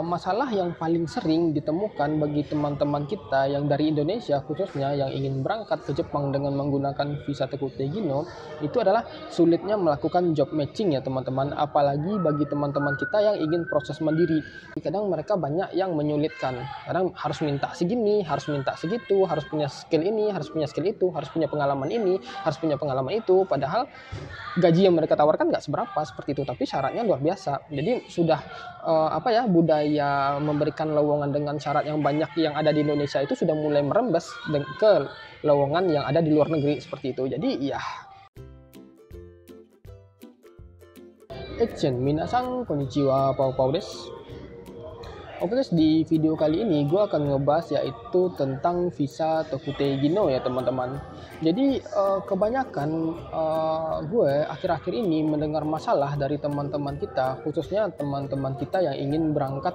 Masalah yang paling sering ditemukan bagi teman-teman kita yang dari Indonesia khususnya yang ingin berangkat ke Jepang dengan menggunakan visa Takute Gino itu adalah sulitnya melakukan job matching ya teman-teman, apalagi bagi teman-teman kita yang ingin proses mandiri. Kadang mereka banyak yang menyulitkan, kadang harus minta segini, harus minta segitu, harus punya skill ini, harus punya skill itu, harus punya pengalaman ini, harus punya pengalaman itu, padahal gaji yang mereka tawarkan nggak seberapa seperti itu, tapi syaratnya luar biasa. Jadi sudah budaya memberikan lowongan dengan syarat yang banyak yang ada di Indonesia itu sudah mulai merembes ke lowongan yang ada di luar negeri seperti itu. Jadi ya, action minasang konnichiwa, pau desu. Oke guys, di video kali ini gue akan ngebahas yaitu tentang visa Takute Gino ya teman-teman. Jadi kebanyakan gue akhir-akhir ini mendengar masalah dari teman-teman kita, khususnya teman-teman kita yang ingin berangkat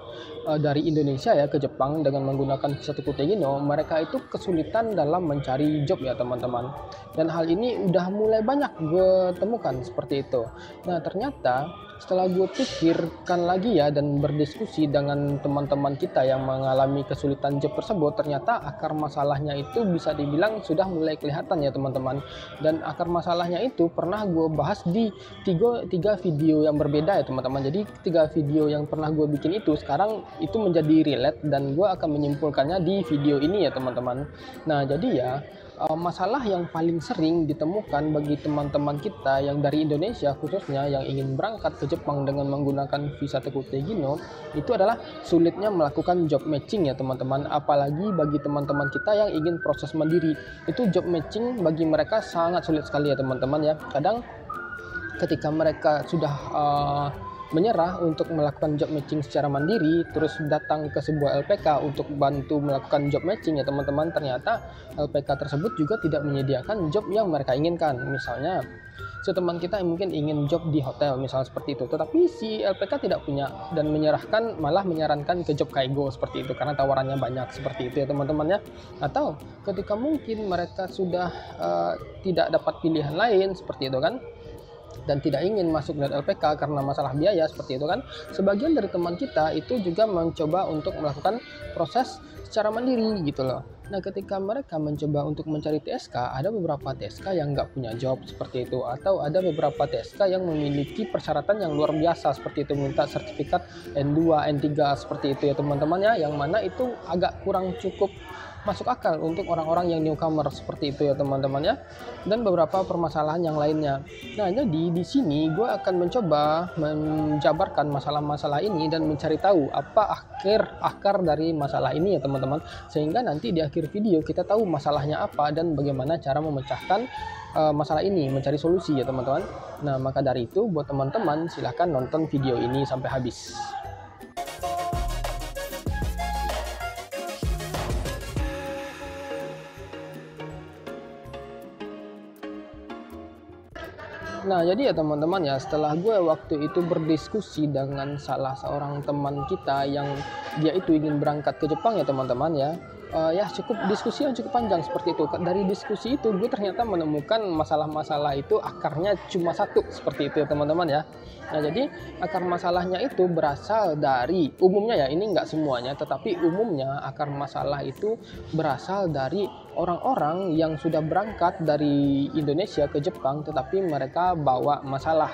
dari Indonesia ya ke Jepang dengan menggunakan visa Takute Gino. Mereka itu kesulitan dalam mencari job ya teman-teman. Dan hal ini udah mulai banyak gue temukan seperti itu. Nah ternyata setelah gue pikirkan lagi ya dan berdiskusi dengan teman-teman kita yang mengalami kesulitan job tersebut, ternyata akar masalahnya itu bisa dibilang sudah mulai kelihatan ya teman-teman. Dan akar masalahnya itu pernah gue bahas di tiga video yang berbeda ya teman-teman. Jadi 3 video yang pernah gue bikin itu sekarang itu menjadi relate dan gue akan menyimpulkannya di video ini ya teman-teman. Nah jadi ya, masalah yang paling sering ditemukan bagi teman-teman kita yang dari Indonesia khususnya yang ingin berangkat ke Jepang dengan menggunakan visa Takute Gino itu adalah sulitnya melakukan job matching ya teman-teman, apalagi bagi teman-teman kita yang ingin proses mandiri. Itu job matching bagi mereka sangat sulit sekali ya teman-teman ya. Kadang ketika mereka sudah menyerah untuk melakukan job matching secara mandiri, terus datang ke sebuah LPK untuk bantu melakukan job matching ya teman-teman, ternyata LPK tersebut juga tidak menyediakan job yang mereka inginkan. Misalnya teman kita yang mungkin ingin job di hotel misalnya seperti itu, tetapi si LPK tidak punya dan menyerahkan, malah menyarankan ke job kaigo seperti itu karena tawarannya banyak seperti itu ya teman-teman ya. Atau ketika mungkin mereka sudah tidak dapat pilihan lain seperti itu kan, dan tidak ingin masuk dari LPK karena masalah biaya seperti itu kan, sebagian dari teman kita itu juga mencoba untuk melakukan proses secara mandiri gitu loh. Nah ketika mereka mencoba untuk mencari TSK, ada beberapa TSK yang nggak punya job seperti itu, atau ada beberapa TSK yang memiliki persyaratan yang luar biasa seperti itu, minta sertifikat N2, N3 seperti itu ya teman-teman ya, yang mana itu agak kurang cukup masuk akal untuk orang-orang yang newcomer seperti itu ya teman-teman ya, dan beberapa permasalahan yang lainnya. Nah jadi di sini gue akan mencoba menjabarkan masalah-masalah ini dan mencari tahu apa akar dari masalah ini ya teman-teman, sehingga nanti di akhir video kita tahu masalahnya apa dan bagaimana cara memecahkan masalah ini, mencari solusi ya teman-teman. Nah maka dari itu buat teman-teman silahkan nonton video ini sampai habis. Nah jadi ya teman-teman ya, setelah gue waktu itu berdiskusi dengan salah seorang teman kita yang dia itu ingin berangkat ke Jepang ya teman-teman ya, ya cukup diskusi yang cukup panjang seperti itu. Dari diskusi itu gue ternyata menemukan masalah-masalah itu akarnya cuma satu seperti itu ya teman-teman ya. Nah jadi akar masalahnya itu berasal dari, umumnya ya, ini nggak semuanya, tetapi umumnya akar masalah itu berasal dari orang-orang yang sudah berangkat dari Indonesia ke Jepang tetapi mereka bawa masalah.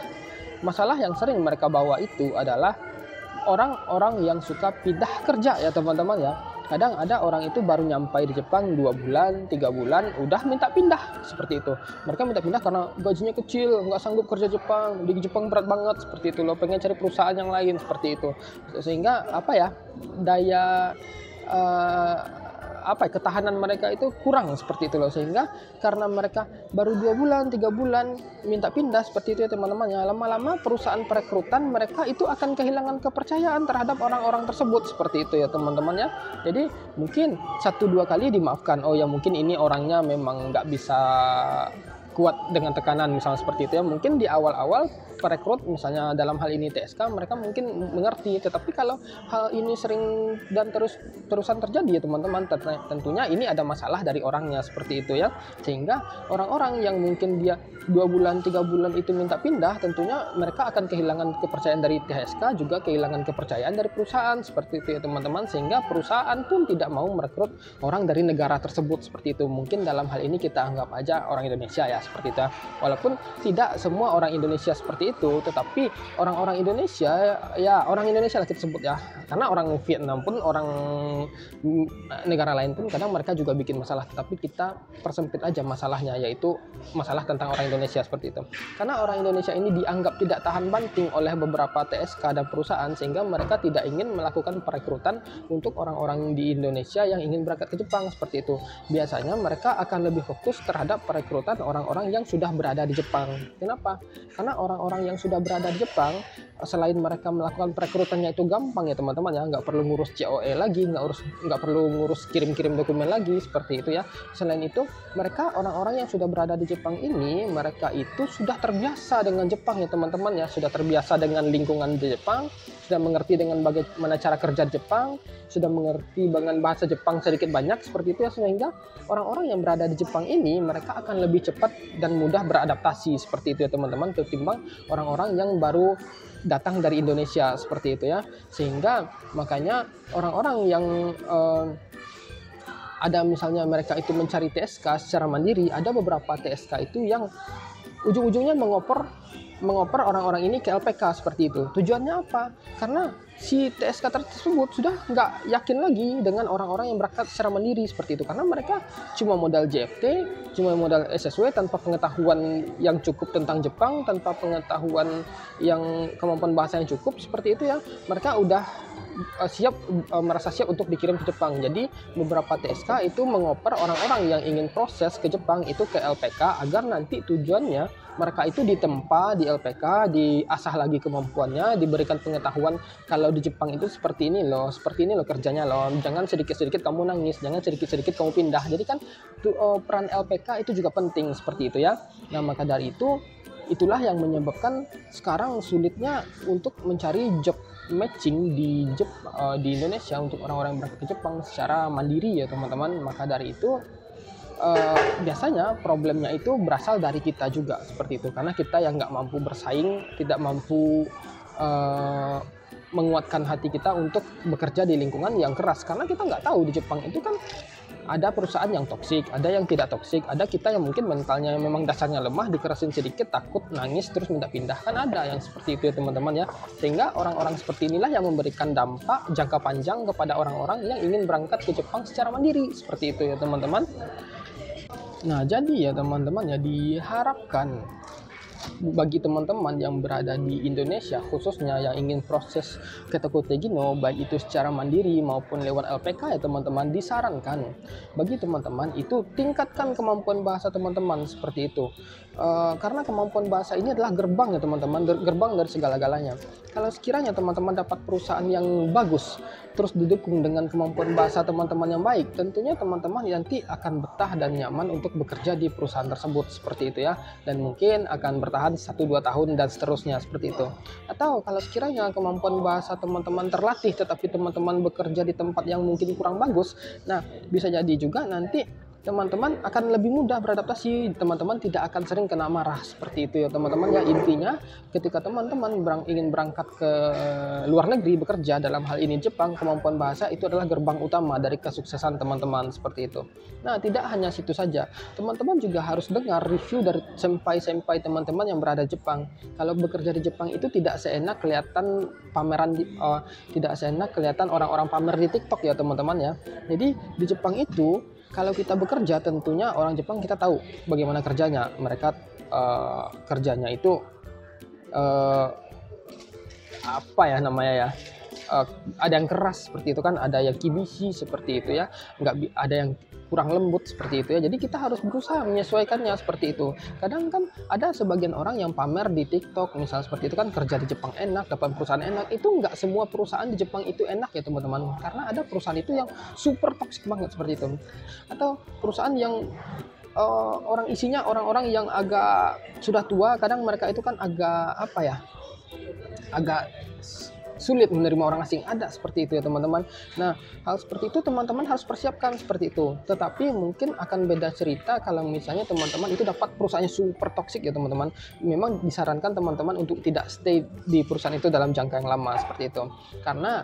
Masalah yang sering mereka bawa itu adalah orang-orang yang suka pindah kerja ya teman-teman ya. Kadang ada orang itu baru nyampai di Jepang 2 bulan, 3 bulan, udah minta pindah seperti itu. Mereka minta pindah karena gajinya kecil, nggak sanggup kerja Jepang, di Jepang berat banget seperti itu loh, pengen cari perusahaan yang lain seperti itu. Sehingga apa ya, daya ketahanan mereka itu kurang seperti itu loh, sehingga karena mereka baru 2 bulan 3 bulan minta pindah seperti itu ya teman-teman ya, lama-lama perusahaan perekrutan mereka itu akan kehilangan kepercayaan terhadap orang-orang tersebut seperti itu ya teman-teman ya. Jadi mungkin 1-2 kali dimaafkan, oh ya mungkin ini orangnya memang nggak bisa kuat dengan tekanan misalnya seperti itu ya. Mungkin di awal-awal perekrut, misalnya dalam hal ini TSK, mereka mungkin mengerti. Tetapi kalau hal ini sering dan terusan terjadi ya teman-teman, tentunya ini ada masalah dari orangnya seperti itu ya. Sehingga orang-orang yang mungkin dia 2 bulan 3 bulan itu minta pindah, tentunya mereka akan kehilangan kepercayaan dari TSK, juga kehilangan kepercayaan dari perusahaan seperti itu ya teman-teman. Sehingga perusahaan pun tidak mau merekrut orang dari negara tersebut seperti itu. Mungkin dalam hal ini kita anggap aja orang Indonesia ya seperti itu. Walaupun tidak semua orang Indonesia seperti itu, tetapi orang-orang Indonesia ya orang Indonesia lah kita sebut ya. Karena orang Vietnam pun, orang negara lain pun kadang mereka juga bikin masalah, tetapi kita persempit aja masalahnya, yaitu masalah tentang orang Indonesia seperti itu. Karena orang Indonesia ini dianggap tidak tahan banting oleh beberapa TSK dan perusahaan, sehingga mereka tidak ingin melakukan perekrutan untuk orang-orang di Indonesia yang ingin berangkat ke Jepang seperti itu. Biasanya mereka akan lebih fokus terhadap perekrutan orang-orang yang sudah berada di Jepang. Kenapa? Karena orang-orang yang sudah berada di Jepang, selain mereka melakukan perekrutannya itu gampang ya teman-teman ya, nggak perlu ngurus COE lagi, nggak perlu ngurus kirim-kirim dokumen lagi seperti itu ya. Selain itu, mereka orang-orang yang sudah berada di Jepang ini, mereka itu sudah terbiasa dengan Jepang ya teman-teman ya, sudah terbiasa dengan lingkungan di Jepang, sudah mengerti dengan bagaimana cara kerja Jepang, sudah mengerti dengan bahasa Jepang sedikit banyak seperti itu ya. Sehingga orang-orang yang berada di Jepang ini, mereka akan lebih cepat dan mudah beradaptasi seperti itu ya teman-teman, ketimbang orang-orang yang baru datang dari Indonesia seperti itu ya. Sehingga makanya orang-orang yang ada misalnya mereka itu mencari TSK secara mandiri, ada beberapa TSK itu yang ujung-ujungnya mengoper orang-orang ini ke LPK seperti itu. Tujuannya apa? Karena si TSK tersebut sudah nggak yakin lagi dengan orang-orang yang berangkat secara mandiri seperti itu. Karena mereka cuma modal JFT, cuma modal SSW, tanpa pengetahuan yang cukup tentang Jepang, tanpa pengetahuan yang kemampuan bahasa yang cukup seperti itu ya. Mereka udah merasa siap untuk dikirim ke Jepang. Jadi beberapa TSK itu mengoper orang-orang yang ingin proses ke Jepang itu ke LPK, agar nanti tujuannya mereka itu ditempa di LPK, diasah lagi kemampuannya, diberikan pengetahuan kalau di Jepang itu seperti ini loh kerjanya loh. Jangan sedikit-sedikit kamu nangis, jangan sedikit-sedikit kamu pindah. Jadi kan peran LPK itu juga penting seperti itu ya. Nah, maka dari itu, itulah yang menyebabkan sekarang sulitnya untuk mencari job matching di Indonesia untuk orang-orang yang berangkat ke Jepang secara mandiri ya teman-teman. Maka dari itu biasanya problemnya itu berasal dari kita juga seperti itu, karena kita yang nggak mampu bersaing, tidak mampu menguatkan hati kita untuk bekerja di lingkungan yang keras. Karena kita nggak tahu di Jepang itu kan ada perusahaan yang toksik, ada yang tidak toksik, ada kita yang mungkin mentalnya memang dasarnya lemah, dikerasin sedikit takut, nangis, terus minta pindah. Kan ada yang seperti itu ya teman-teman ya. Sehingga orang-orang seperti inilah yang memberikan dampak jangka panjang kepada orang-orang yang ingin berangkat ke Jepang secara mandiri seperti itu ya teman-teman. Nah, jadi ya teman-teman ya, diharapkan bagi teman-teman yang berada di Indonesia, khususnya yang ingin proses Keteku Tegino, baik itu secara mandiri maupun lewat LPK ya teman-teman, disarankan bagi teman-teman itu tingkatkan kemampuan bahasa teman-teman seperti itu. Karena kemampuan bahasa ini adalah gerbang ya teman-teman, gerbang dari segala-galanya. Kalau sekiranya teman-teman dapat perusahaan yang bagus, terus didukung dengan kemampuan bahasa teman-teman yang baik, tentunya teman-teman nanti akan betah dan nyaman untuk bekerja di perusahaan tersebut seperti itu ya. Dan mungkin akan bertahan 1-2 tahun dan seterusnya seperti itu. Atau kalau sekiranya kemampuan bahasa teman-teman terlatih, tetapi teman-teman bekerja di tempat yang mungkin kurang bagus, nah bisa jadi juga nanti teman-teman akan lebih mudah beradaptasi, teman-teman tidak akan sering kena marah seperti itu ya teman-teman ya. Intinya ketika teman-teman ingin berangkat ke luar negeri bekerja, dalam hal ini Jepang, kemampuan bahasa itu adalah gerbang utama dari kesuksesan teman-teman seperti itu. Nah, tidak hanya situ saja, teman-teman juga harus dengar review dari senpai-senpai teman-teman yang berada di Jepang. Kalau bekerja di Jepang itu tidak seenak kelihatan pameran tidak seenak kelihatan orang-orang pamer di TikTok ya teman-teman ya. Jadi di Jepang itu kalau kita bekerja, tentunya orang Jepang kita tahu bagaimana kerjanya. Mereka kerjanya itu apa ya namanya ya, ada yang keras seperti itu kan, ada yang kibishi seperti itu ya, ada yang kurang lembut seperti itu ya. Jadi kita harus berusaha menyesuaikannya seperti itu. Kadang kan ada sebagian orang yang pamer di TikTok misalnya seperti itu kan, kerja di Jepang enak, dapat perusahaan enak. Itu nggak semua perusahaan di Jepang itu enak ya teman-teman, karena ada perusahaan itu yang super toxic banget seperti itu, atau perusahaan yang orang isinya orang-orang yang agak sudah tua, kadang mereka itu kan agak apa ya, agak sulit menerima orang asing, ada seperti itu ya teman-teman. Nah, hal seperti itu teman-teman harus persiapkan seperti itu. Tetapi mungkin akan beda cerita kalau misalnya teman-teman itu dapat perusahaannya super toksik ya teman-teman. Memang disarankan teman-teman untuk tidak stay di perusahaan itu dalam jangka yang lama seperti itu, karena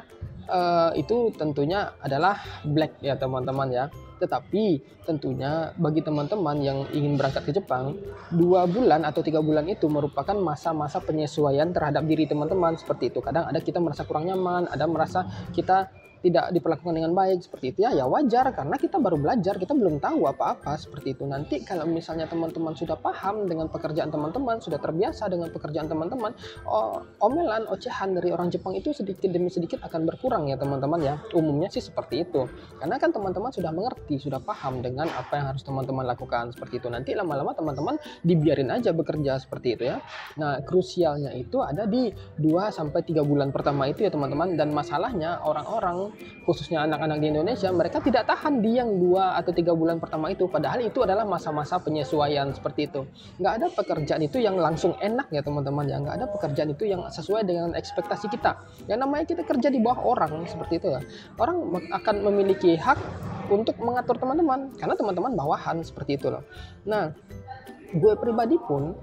itu tentunya adalah black ya teman-teman ya. Tetapi tentunya bagi teman-teman yang ingin berangkat ke Jepang, 2 bulan atau 3 bulan itu merupakan masa-masa penyesuaian terhadap diri teman-teman seperti itu. Kadang ada kita merasa kurang nyaman, ada merasa kita tidak diperlakukan dengan baik seperti itu ya, ya wajar karena kita baru belajar, kita belum tahu apa-apa seperti itu. Nanti kalau misalnya teman-teman sudah paham dengan pekerjaan teman-teman, sudah terbiasa dengan pekerjaan teman-teman, omelan, ocehan dari orang Jepang itu sedikit demi sedikit akan berkurang ya teman-teman ya. Umumnya sih seperti itu. Karena kan teman-teman sudah mengerti, sudah paham dengan apa yang harus teman-teman lakukan seperti itu. Nanti lama-lama teman-teman dibiarin aja bekerja seperti itu ya. Nah, krusialnya itu ada di 2-3 bulan pertama itu ya teman-teman. Dan masalahnya orang-orang khususnya anak-anak di Indonesia, mereka tidak tahan di yang 2 atau 3 bulan pertama itu, padahal itu adalah masa-masa penyesuaian seperti itu. Nggak ada pekerjaan itu yang langsung enak ya teman-teman ya, nggak ada pekerjaan itu yang sesuai dengan ekspektasi kita. Yang namanya kita kerja di bawah orang seperti itu ya, orang akan memiliki hak untuk mengatur teman-teman karena teman-teman bawahan seperti itu loh. Nah, gue pribadi pun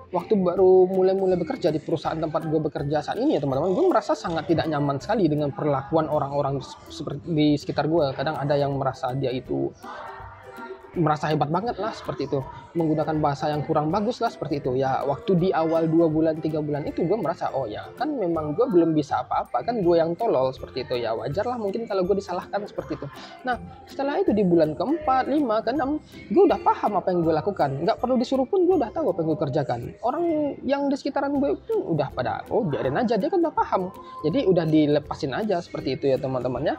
waktu baru mulai bekerja di perusahaan tempat gue bekerja saat ini ya teman-teman, gue merasa sangat tidak nyaman sekali dengan perlakuan orang-orang seperti di sekitar gue. Kadang ada yang merasa dia itu merasa hebat banget lah seperti itu, menggunakan bahasa yang kurang bagus lah seperti itu ya. Waktu di awal 2 bulan 3 bulan itu gue merasa oh ya kan memang gue belum bisa apa-apa, kan gue yang tolol seperti itu ya, wajar lah mungkin kalau gue disalahkan seperti itu. Nah, setelah itu di bulan keempat, 5, ke-6 gue udah paham apa yang gue lakukan, nggak perlu disuruh pun gue udah tahu apa yang gue kerjakan. Orang yang di sekitaran gue itu udah pada oh biarin aja, dia kan udah paham, jadi udah dilepasin aja seperti itu ya teman-teman ya.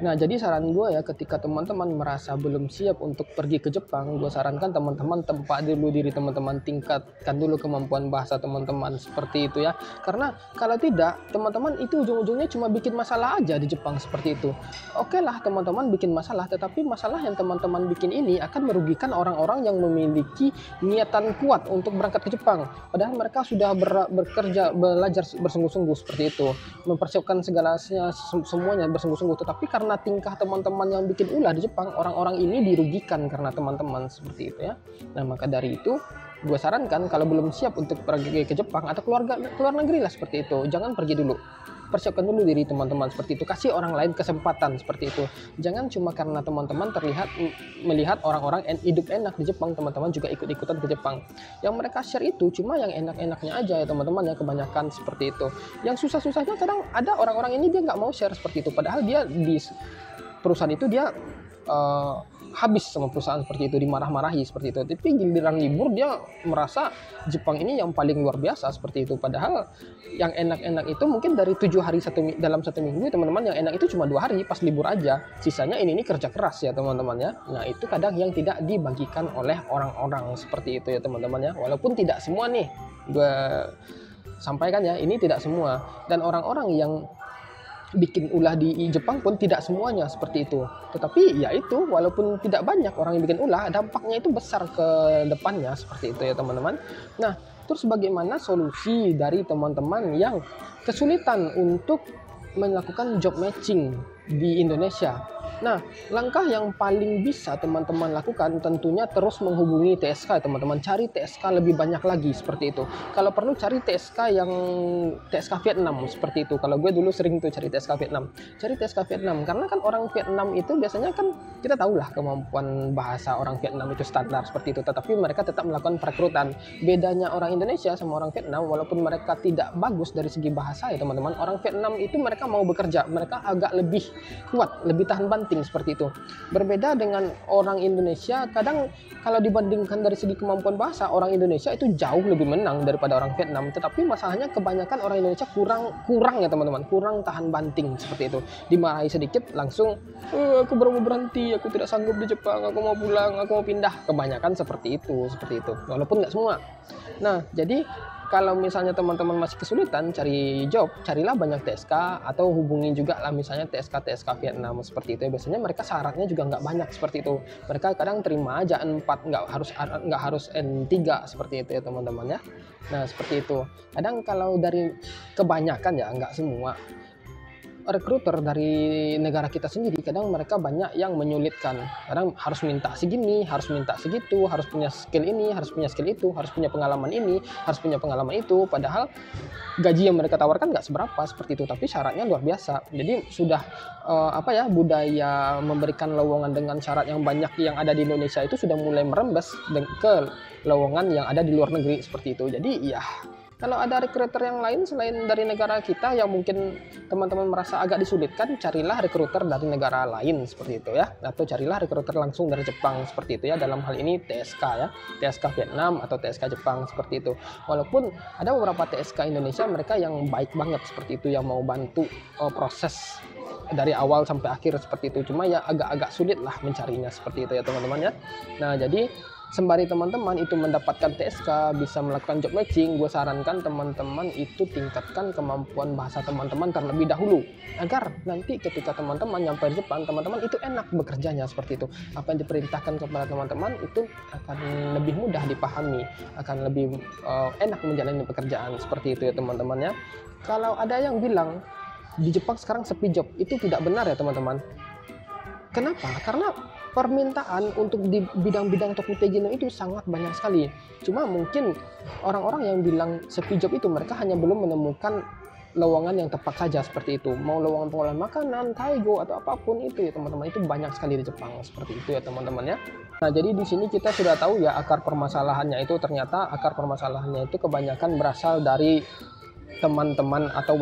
Nah, jadi saran gue ya, ketika teman-teman merasa belum siap untuk pergi ke Jepang, gue sarankan teman-teman tempa dulu diri teman-teman, tingkatkan dulu kemampuan bahasa teman-teman seperti itu ya. Karena kalau tidak, teman-teman itu ujung-ujungnya cuma bikin masalah aja di Jepang seperti itu. Oke lah teman-teman bikin masalah, tetapi masalah yang teman-teman bikin ini akan merugikan orang-orang yang memiliki niatan kuat untuk berangkat ke Jepang. Padahal mereka sudah bekerja, belajar bersungguh-sungguh seperti itu, mempersiapkan segalanya semuanya bersungguh-sungguh. Tetapi karena tingkah teman-teman yang bikin ulah di Jepang, orang-orang ini dirugikan karena teman-teman seperti itu ya. Nah, maka dari itu gue sarankan kalau belum siap untuk pergi ke Jepang atau keluar negeri lah seperti itu, jangan pergi dulu. Persiapkan dulu diri teman-teman seperti itu, kasih orang lain kesempatan seperti itu. Jangan cuma karena teman-teman melihat orang-orang hidup enak di Jepang, teman-teman juga ikut-ikutan ke Jepang. Yang mereka share itu cuma yang enak-enaknya aja ya teman-teman ya, kebanyakan seperti itu. Yang susah-susahnya kadang ada orang-orang ini dia nggak mau share seperti itu, padahal dia di perusahaan itu dia habis sama perusahaan seperti itu, dimarah-marahi seperti itu. Tapi giliran libur dia merasa Jepang ini yang paling luar biasa seperti itu. Padahal yang enak-enak itu mungkin dari 7 hari dalam 1 minggu teman-teman, yang enak itu cuma 2 hari pas libur aja. Sisanya ini kerja keras ya teman-teman ya. Nah, itu kadang yang tidak dibagikan oleh orang-orang seperti itu ya teman-teman ya. Walaupun tidak semua nih gue sampaikan ya, ini tidak semua. Dan orang-orang yang bikin ulah di Jepang pun tidak semuanya seperti itu. Tetapi ya itu, walaupun tidak banyak orang yang bikin ulah, dampaknya itu besar ke depannya seperti itu ya teman-teman. Nah, terus bagaimana solusi dari teman-teman yang kesulitan untuk melakukan job matching di Indonesia? Nah, langkah yang paling bisa teman-teman lakukan tentunya terus menghubungi TSK teman-teman. Cari TSK lebih banyak lagi seperti itu. Kalau perlu cari TSK yang TSK Vietnam seperti itu. Kalau gue dulu sering tuh cari TSK Vietnam. Cari TSK Vietnam karena kan orang Vietnam itu biasanya kan kita tahulah kemampuan bahasa orang Vietnam itu standar seperti itu. Tetapi mereka tetap melakukan perekrutan. Bedanya orang Indonesia sama orang Vietnam, walaupun mereka tidak bagus dari segi bahasa ya teman-teman, orang Vietnam itu mereka mau bekerja, mereka agak lebih kuat, lebih tahan banting seperti itu. Berbeda dengan orang Indonesia, kadang kalau dibandingkan dari segi kemampuan bahasa, orang Indonesia itu jauh lebih menang daripada orang Vietnam. Tetapi masalahnya kebanyakan orang Indonesia kurang ya teman-teman, kurang tahan banting seperti itu. Dimarahi sedikit langsung aku baru mau berhenti, aku tidak sanggup di Jepang, aku mau pulang, aku mau pindah. Kebanyakan seperti itu. Walaupun nggak semua. Nah, jadi kalau misalnya teman-teman masih kesulitan cari job, carilah banyak TSK atau hubungi juga lah misalnya TSK Vietnam seperti itu. Biasanya mereka syaratnya juga nggak banyak seperti itu. Mereka kadang terima aja N4, nggak harus N3 seperti itu ya teman-teman ya. Nah seperti itu. Kadang kalau dari kebanyakan ya, nggak semua, rekruter dari negara kita sendiri kadang mereka banyak yang menyulitkan. Kadang harus minta segini, harus minta segitu, harus punya skill ini, harus punya skill itu, harus punya pengalaman ini, harus punya pengalaman itu. Padahal gaji yang mereka tawarkan nggak seberapa seperti itu, tapi syaratnya luar biasa. Jadi sudah budaya memberikan lowongan dengan syarat yang banyak yang ada di Indonesia itu sudah mulai merembes ke lowongan yang ada di luar negeri seperti itu. Jadi ya, kalau ada rekruter yang lain selain dari negara kita yang mungkin teman-teman merasa agak disulitkan, carilah rekruter dari negara lain seperti itu ya. Atau carilah rekruter langsung dari Jepang seperti itu ya. Dalam hal ini TSK ya, TSK Vietnam atau TSK Jepang seperti itu. Walaupun ada beberapa TSK Indonesia mereka yang baik banget seperti itu, yang mau bantu proses dari awal sampai akhir seperti itu. Cuma ya agak-agak sulit lah mencarinya seperti itu ya teman-teman ya. Nah jadi sembari teman-teman itu mendapatkan TSK, bisa melakukan job matching, gue sarankan teman-teman itu tingkatkan kemampuan bahasa teman-teman terlebih dahulu, agar nanti ketika teman-teman nyampe di Jepang, teman-teman itu enak bekerjanya seperti itu. Apa yang diperintahkan kepada teman-teman itu akan lebih mudah dipahami, akan lebih enak menjalani pekerjaan seperti itu ya teman-teman ya. Kalau ada yang bilang di Jepang sekarang sepi job, itu tidak benar ya teman-teman. Kenapa? Karena permintaan untuk di bidang-bidang Tokutei Gino itu sangat banyak sekali. Cuma mungkin orang-orang yang bilang sepi job itu mereka hanya belum menemukan lowongan yang tepat saja seperti itu. Mau lowongan pengolahan makanan, taigo atau apapun itu ya teman-teman, itu banyak sekali di Jepang seperti itu ya teman-teman ya. Nah jadi di sini kita sudah tahu ya akar permasalahannya itu, ternyata akar permasalahannya itu kebanyakan berasal dari teman-teman atau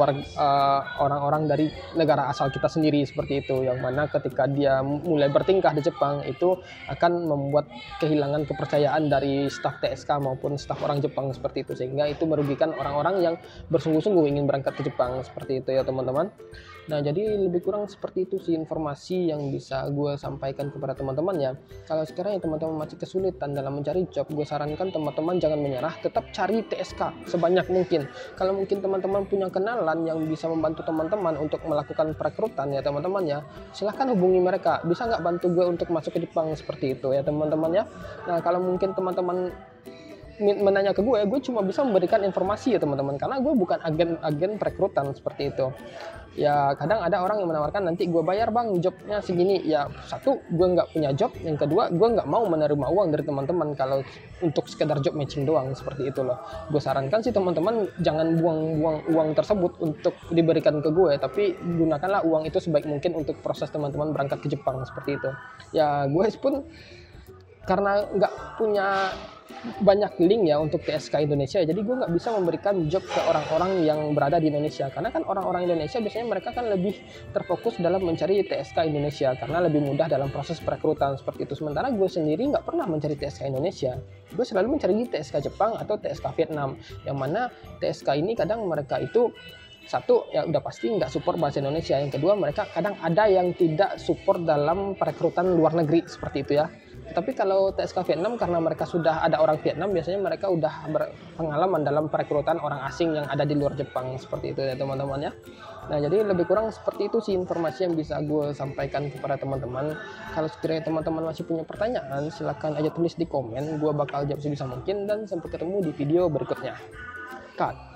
orang-orang dari negara asal kita sendiri seperti itu, yang mana ketika dia mulai bertingkah di Jepang itu akan membuat kehilangan kepercayaan dari staf TSK maupun staf orang Jepang seperti itu, sehingga itu merugikan orang-orang yang bersungguh-sungguh ingin berangkat ke Jepang seperti itu ya teman-teman. Nah jadi lebih kurang seperti itu sih informasi yang bisa gue sampaikan kepada teman-teman ya. Kalau sekarang ya teman-teman masih kesulitan dalam mencari job, gue sarankan teman-teman jangan menyerah, tetap cari TSK sebanyak mungkin. Kalau mungkin teman-teman punya kenalan yang bisa membantu teman-teman untuk melakukan perekrutan ya teman-teman ya, silahkan hubungi mereka, bisa nggak bantu gue untuk masuk ke Jepang seperti itu ya teman-teman ya. Nah kalau mungkin teman-teman menanya ke gue cuma bisa memberikan informasi ya teman-teman, karena gue bukan agen perekrutan seperti itu ya. Kadang ada orang yang menawarkan nanti gue bayar bang jobnya segini ya. Satu, gue nggak punya job, yang kedua gue nggak mau menerima uang dari teman-teman kalau untuk sekedar job matching doang seperti itu loh. Gue sarankan sih teman-teman jangan buang-buang uang tersebut untuk diberikan ke gue, tapi gunakanlah uang itu sebaik mungkin untuk proses teman-teman berangkat ke Jepang seperti itu ya. Gue pun karena nggak punya banyak link ya untuk TSK Indonesia, jadi gue nggak bisa memberikan job ke orang-orang yang berada di Indonesia, karena kan orang-orang Indonesia biasanya mereka kan lebih terfokus dalam mencari TSK Indonesia karena lebih mudah dalam proses perekrutan seperti itu. Sementara gue sendiri nggak pernah mencari TSK Indonesia, gue selalu mencari TSK Jepang atau TSK Vietnam, yang mana TSK ini kadang mereka itu satu ya udah pasti nggak support bahasa Indonesia, yang kedua mereka kadang ada yang tidak support dalam perekrutan luar negeri seperti itu ya. Tapi kalau TSK Vietnam karena mereka sudah ada orang Vietnam, biasanya mereka udah berpengalaman dalam perekrutan orang asing yang ada di luar Jepang seperti itu ya teman-teman ya. Nah jadi lebih kurang seperti itu sih informasi yang bisa gue sampaikan kepada teman-teman. Kalau sekiranya teman-teman masih punya pertanyaan, silahkan aja tulis di komen, gue bakal jawab sebisa mungkin, dan sampai ketemu di video berikutnya. Cut.